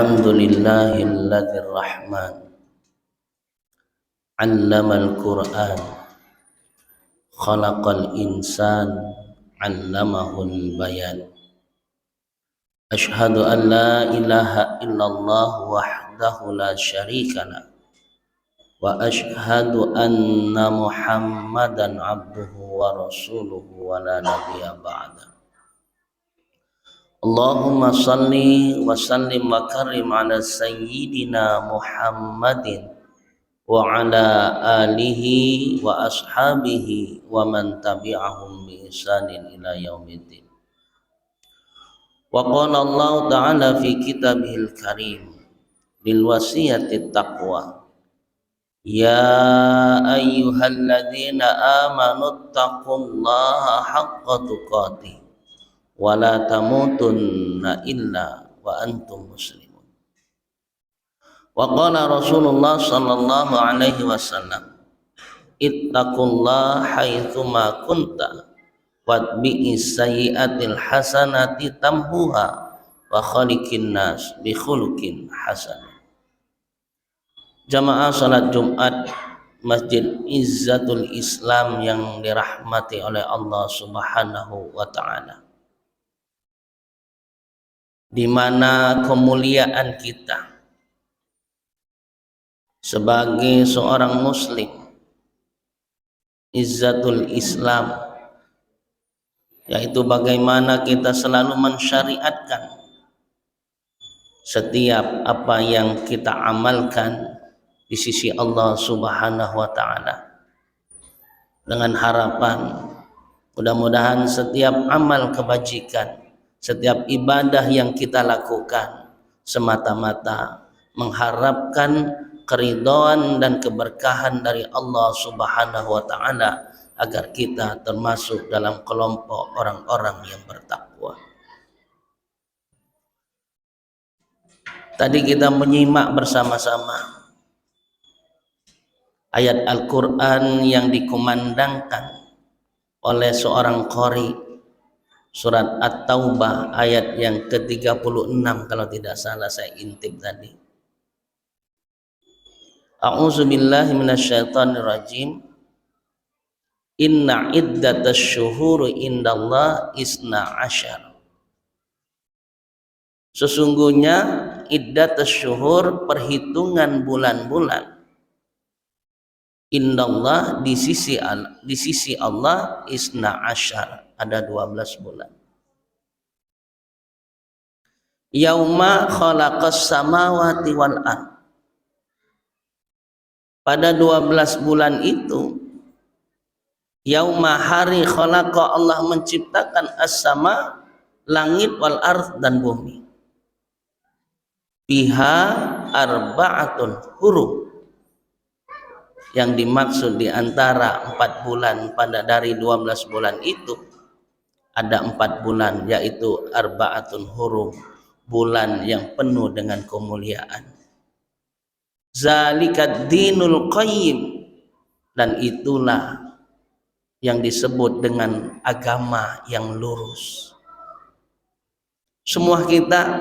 Alhamdulillahilladzir rahman 'allamal Qur'an khalaqal insan 'allamahul bayan. Asyhadu an la ilaha illallah wahdahu la syarikalah wa asyhadu anna Muhammadan abduhu wa rasuluhu wa la nabiyya ba'da. Allahumma salli wa sallim wa karim ala sayyidina Muhammadin wa ala alihi wa ashabihi wa man tabi'ahum bi ihsanin ila yaumiddin. Wa qala Allah ta'ala fi kitabihil karim lil wasiyati taqwa. Ya ayyuhalladzina amanu taqullaha haqqa tuqatih wa la tamutunna illa wa antum muslimun. Wa qala Rasulullah sallallahu alaihi wasallam, ittaqullaha haitsuma kunta watbi'is sayyi'atil hasanati tamhuha wa khaliqin nas bi khuluqin hasan. Jamaah salat Jumat Masjid Izzatul Islam yang dirahmati oleh Allah Subhanahu wa taala, di mana kemuliaan kita sebagai seorang muslim, Izzatul Islam, yaitu bagaimana kita selalu mensyariatkan setiap apa yang kita amalkan di sisi Allah Subhanahu wa taala, dengan harapan mudah-mudahan setiap amal kebajikan, setiap ibadah yang kita lakukan semata-mata mengharapkan keridhaan dan keberkahan dari Allah Subhanahu wa taala agar kita termasuk dalam kelompok orang-orang yang bertakwa. Tadi kita menyimak bersama-sama ayat Al-Quran yang dikumandangkan oleh seorang qari, surat At-Taubah ayat yang ke-36 kalau tidak salah saya intip tadi. A'udzu billahi minasyaitonir rajim. Inna iddatasy syuhuri indallah isna asyar. Sesungguhnya iddatasy syuhur, perhitungan bulan-bulan, indallah di sisi Allah isna asyar, ada 12 bulan. Yauma khalaqas samawati wal ard. Pada 12 bulan itu, yauma hari khalaqa, Allah menciptakan as-sama, langit, wal ard, dan bumi. Biha arba'atun hurum. Yang dimaksud di antara 4 bulan dari 12 bulan itu ada 4 bulan, yaitu arba'atun hurum, bulan yang penuh dengan kemuliaan. Zalikad dinul qayyim, dan itulah yang disebut dengan agama yang lurus. Semua kita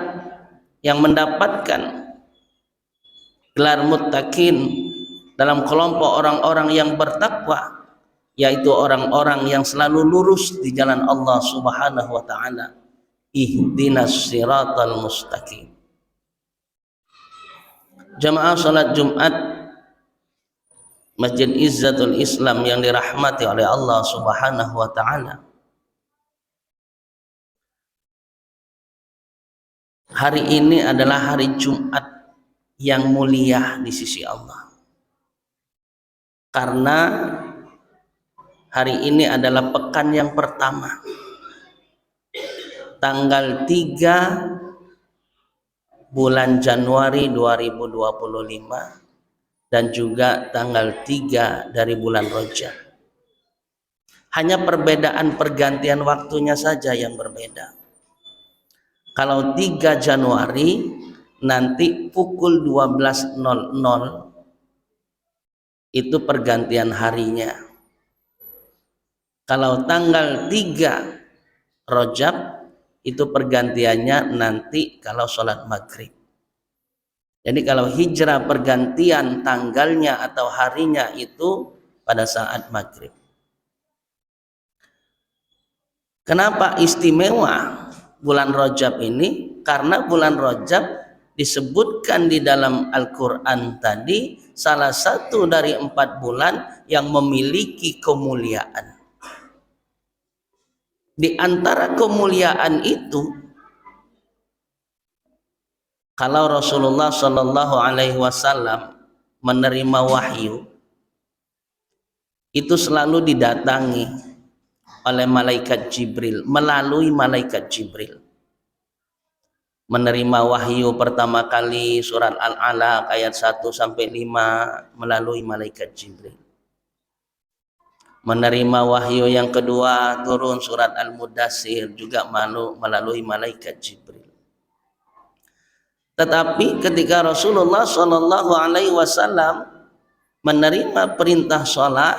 yang mendapatkan gelar muttaqin dalam kelompok orang-orang yang bertakwa, yaitu orang-orang yang selalu lurus di jalan Allah Subhanahu wa taala. Ihdinas siratal mustaqim. Jamaah salat Jumat Masjid Izzatul Islam yang dirahmati oleh Allah Subhanahu wa taala. Hari ini adalah hari Jumat yang mulia di sisi Allah. Karena hari ini adalah pekan yang pertama, tanggal 3 bulan Januari 2025 dan juga tanggal 3 dari bulan Rajab. Hanya perbedaan pergantian waktunya saja yang berbeda. Kalau 3 Januari nanti pukul 12.00 itu pergantian harinya. Kalau tanggal 3 Rajab itu pergantiannya nanti kalau sholat maghrib. Jadi kalau hijrah pergantian tanggalnya atau harinya itu pada saat maghrib. Kenapa istimewa bulan Rajab ini? Karena bulan Rajab disebutkan di dalam Al-Quran tadi salah satu dari 4 bulan yang memiliki kemuliaan. Di antara kemuliaan itu, kalau Rasulullah Shallallahu Alaihi Wasallam menerima wahyu, itu selalu didatangi oleh malaikat Jibril, melalui malaikat Jibril. Menerima wahyu pertama kali surat Al-Alaq ayat 1 sampai 5 melalui malaikat Jibril. Menerima wahyu yang kedua turun surat Al-Mudassir juga melalui malaikat Jibril. Tetapi ketika Rasulullah Shallallahu Alaihi Wasallam menerima perintah sholat,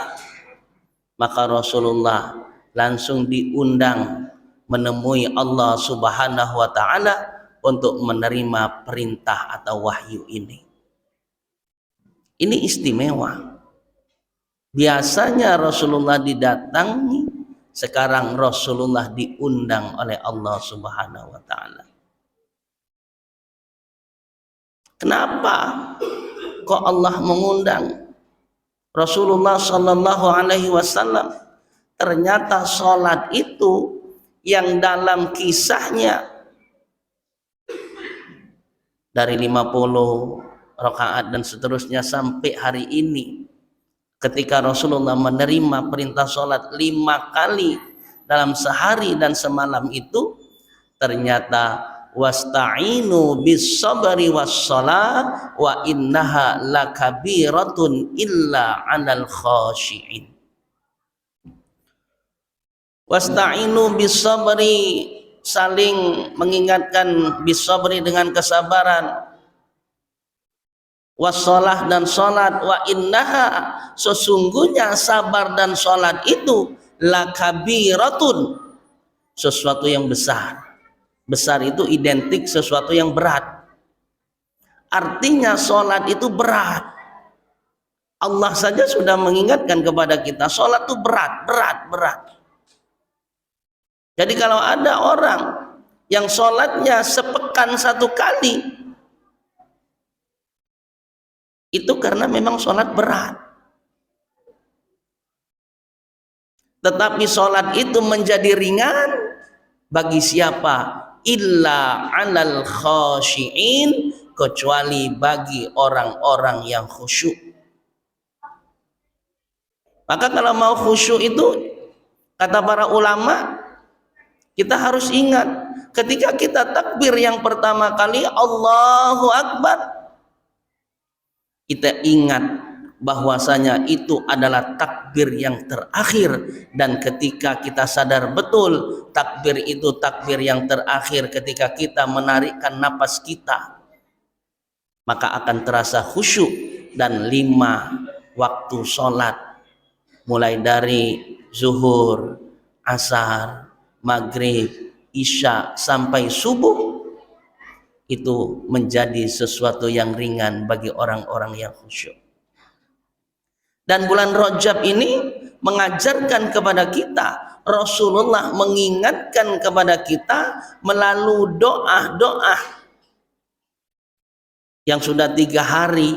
maka Rasulullah langsung diundang menemui Allah Subhanahu Wa Taala untuk menerima perintah atau wahyu ini. Ini istimewa. Biasanya Rasulullah didatangi, sekarang Rasulullah diundang oleh Allah Subhanahu Wa Taala. Kenapa kok Allah mengundang Rasulullah Shallallahu Alaihi Wasallam? Ternyata sholat itu yang dalam kisahnya dari 50 rakaat dan seterusnya sampai hari ini, ketika Rasulullah menerima perintah sholat 5 kali dalam sehari dan semalam itu, ternyata wasta'inu bis sabri was shalah wa innaha lakabiratun illa 'alal khashi'in. Wasta'inu bis sabri, saling mengingatkan bis sabri dengan kesabaran, was shalah dan salat, wa innaha sesungguhnya sabar dan salat itu lakabiratun, sesuatu yang besar. Besar itu identik sesuatu yang berat. Artinya sholat itu berat. Allah saja sudah mengingatkan kepada kita, sholat itu berat. Jadi kalau ada orang yang sholatnya sepekan 1 kali, itu karena memang sholat berat. Tetapi sholat itu menjadi ringan bagi siapa? Illa 'alal khashi'in, kecuali bagi orang-orang yang khusyuk. Maka kalau mau khusyuk itu, kata para ulama, kita harus ingat ketika kita takbir yang pertama kali Allahu Akbar, kita ingat bahwasanya itu adalah takbir yang terakhir, dan ketika kita sadar betul takbir itu takbir yang terakhir, ketika kita menarikkan napas kita, maka akan terasa khusyuk. Dan 5 waktu sholat, mulai dari zuhur, asar, maghrib, isya sampai subuh, itu menjadi sesuatu yang ringan bagi orang-orang yang khusyuk. Dan bulan Rajab ini mengajarkan kepada kita, Rasulullah mengingatkan kepada kita melalui doa-doa yang sudah 3 hari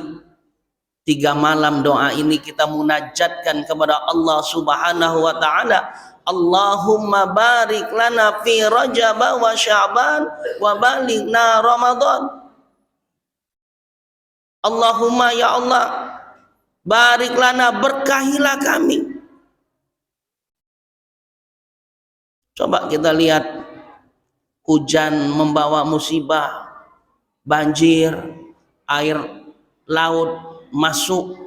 3 malam doa ini kita munajatkan kepada Allah Subhanahu Wa Taala. Allahumma barik lana fi Rajab wa Sya'ban wa balighna Ramadan. Allahumma ya Allah, barik lana, berkahilah kami. Coba kita lihat, hujan membawa musibah, banjir, air laut masuk,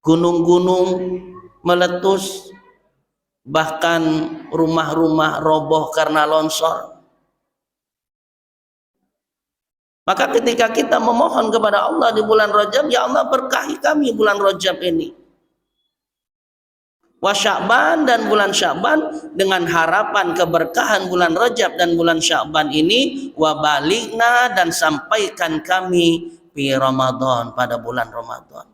gunung-gunung meletus, bahkan rumah-rumah roboh karena longsor. Maka ketika kita memohon kepada Allah di bulan Rajab, ya Allah berkahi kami bulan Rajab ini. wa Sya'ban, dan bulan Sya'ban, dengan harapan keberkahan bulan Rajab dan bulan Sya'ban ini, wa baligna, dan sampaikan kami di Ramadan, pada bulan Ramadan.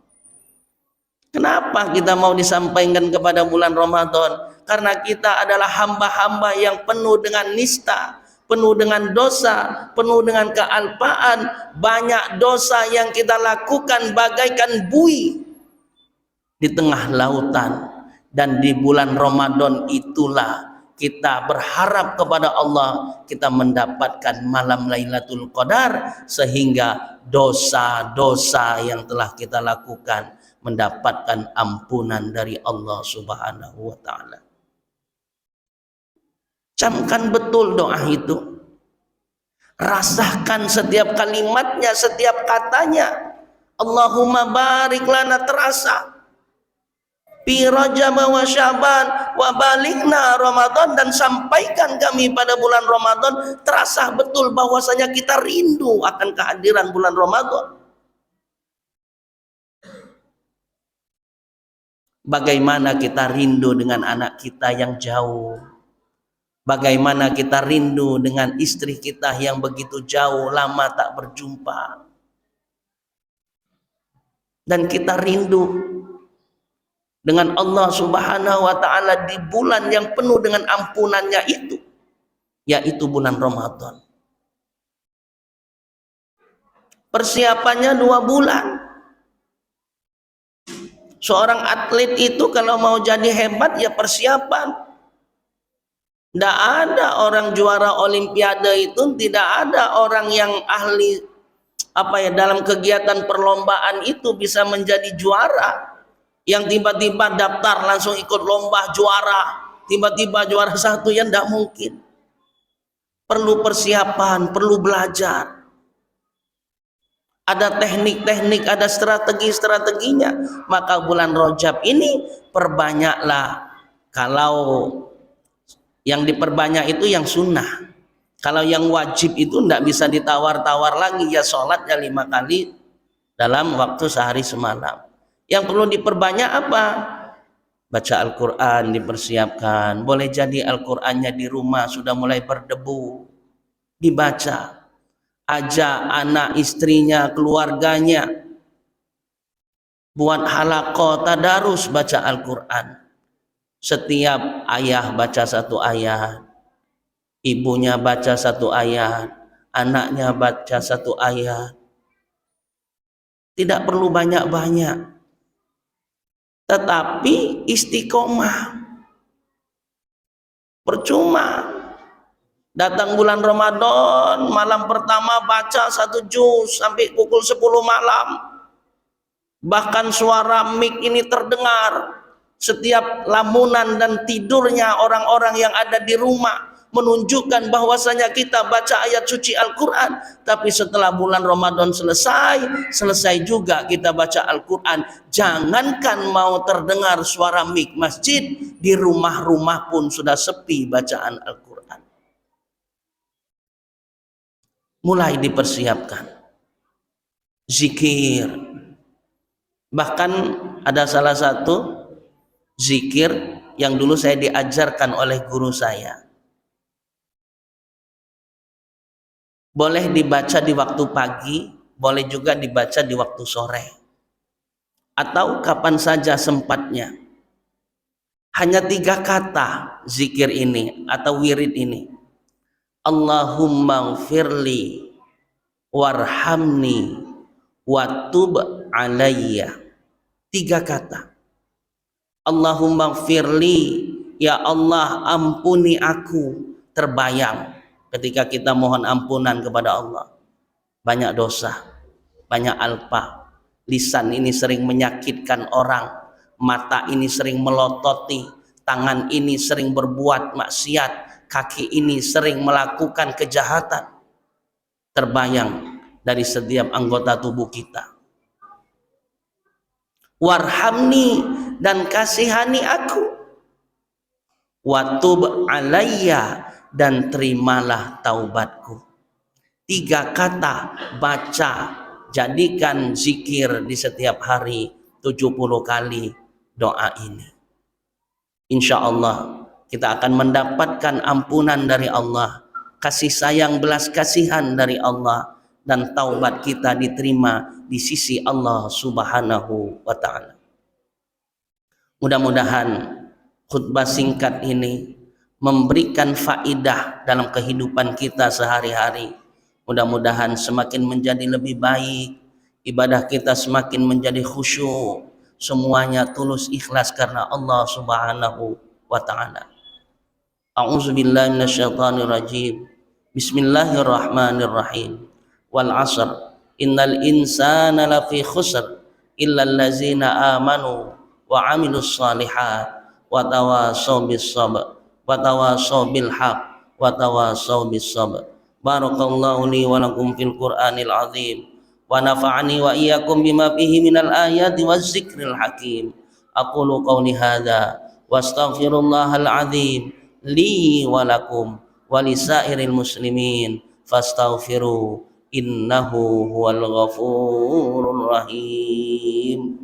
Kenapa kita mau disampaikan kepada bulan Ramadan? Karena kita adalah hamba-hamba yang penuh dengan nista, penuh dengan dosa, penuh dengan kealpaan. Banyak dosa yang kita lakukan bagaikan buih di tengah lautan. Dan di bulan Ramadan itulah kita berharap kepada Allah, kita mendapatkan malam Lailatul Qadar, sehingga dosa-dosa yang telah kita lakukan mendapatkan ampunan dari Allah Subhanahu wa ta'ala. Camkan betul doa itu, rasakan setiap kalimatnya, setiap katanya. Allahumma barik lana, terasa fi Rajab wa Sya'ban wa balikna Ramadan, dan sampaikan kami pada bulan Ramadan. Terasa betul bahwasanya kita rindu akan kehadiran bulan Ramadan. Bagaimana kita rindu dengan anak kita yang jauh, bagaimana kita rindu dengan istri kita yang begitu jauh, lama tak berjumpa. Dan kita rindu dengan Allah Subhanahu wa ta'ala di bulan yang penuh dengan ampunannya itu, yaitu bulan Ramadan. Persiapannya 2 bulan. Seorang atlet itu kalau mau jadi hebat ya persiapan. Tidak ada orang juara olimpiade itu, tidak ada orang yang ahli dalam kegiatan perlombaan itu bisa menjadi juara. Yang tiba-tiba daftar langsung ikut lomba juara, tiba-tiba juara 1, ya tidak mungkin. Perlu persiapan, perlu belajar. Ada teknik-teknik, ada strategi-strateginya. Maka bulan Rajab ini perbanyaklah. Kalau yang diperbanyak itu yang sunnah. Kalau yang wajib itu tidak bisa ditawar-tawar lagi, ya sholatnya 5 kali dalam waktu sehari semalam. Yang perlu diperbanyak apa? Baca Al-Quran dipersiapkan. Boleh jadi Al-Qurannya di rumah sudah mulai berdebu, dibaca. Ajak anak istrinya, keluarganya buat halaqah tadarus baca Al-Quran. Setiap ayah baca 1 ayat, ibunya baca 1 ayat, anaknya baca 1 ayat. Tidak perlu banyak-banyak, tetapi istiqomah. Percuma datang bulan Ramadan, malam pertama baca 1 juz sampai pukul 10 malam. Bahkan suara mik ini terdengar. Setiap lamunan dan tidurnya orang-orang yang ada di rumah menunjukkan bahwasanya kita baca ayat suci Al-Quran. Tapi setelah bulan Ramadan selesai juga kita baca Al-Quran. Jangankan mau terdengar suara mik masjid, di rumah-rumah pun sudah sepi bacaan Al-Quran. Mulai dipersiapkan zikir. Bahkan ada salah satu zikir yang dulu saya diajarkan oleh guru saya. Boleh dibaca di waktu pagi, boleh juga dibaca di waktu sore, atau kapan saja sempatnya. Hanya 3 kata zikir ini atau wirid ini. Allahumma gfirli warhamni watub alayya. 3 kata. Allahumma gfirli, ya Allah ampuni aku. Terbayang ketika kita mohon ampunan kepada Allah, banyak dosa, banyak alpa. Lisan ini sering menyakitkan orang, mata ini sering melototi, tangan ini sering berbuat maksiat, kaki ini sering melakukan kejahatan. Terbayang dari setiap anggota tubuh kita. Warhamni, dan kasihani aku. Watub alayya, dan terimalah taubatku. 3 kata baca, jadikan zikir di setiap hari 70 kali doa ini. insya Allah kita akan mendapatkan ampunan dari Allah, kasih sayang belas kasihan dari Allah, dan taubat kita diterima di sisi Allah Subhanahu wa ta'ala. Mudah-mudahan khutbah singkat ini memberikan faidah dalam kehidupan kita sehari-hari. Mudah-mudahan semakin menjadi lebih baik, ibadah kita semakin menjadi khusyuk, semuanya tulus ikhlas karena Allah Subhanahu wa ta'ala. A'udzubillahi minasyaitonirrajim. Bismillahirrahmanirrahim. Wal 'asr innal insana lafi khusr illal ladzina amanu wa 'amilus shalihat wa tawassaw bis sabr wa tawassaw bil haqq wa tawassaw bis sabr. Barakallahu li wa lakum fil Qur'anil azim wa nafa'ani wa iyyakum bima fihi minal ayati waz zikril hakim. Aqulu qawli hadza wastaghfirullahal azim li wa lakum wa lisairil muslimin fastaghfiru innahu huwal ghafurur rahim.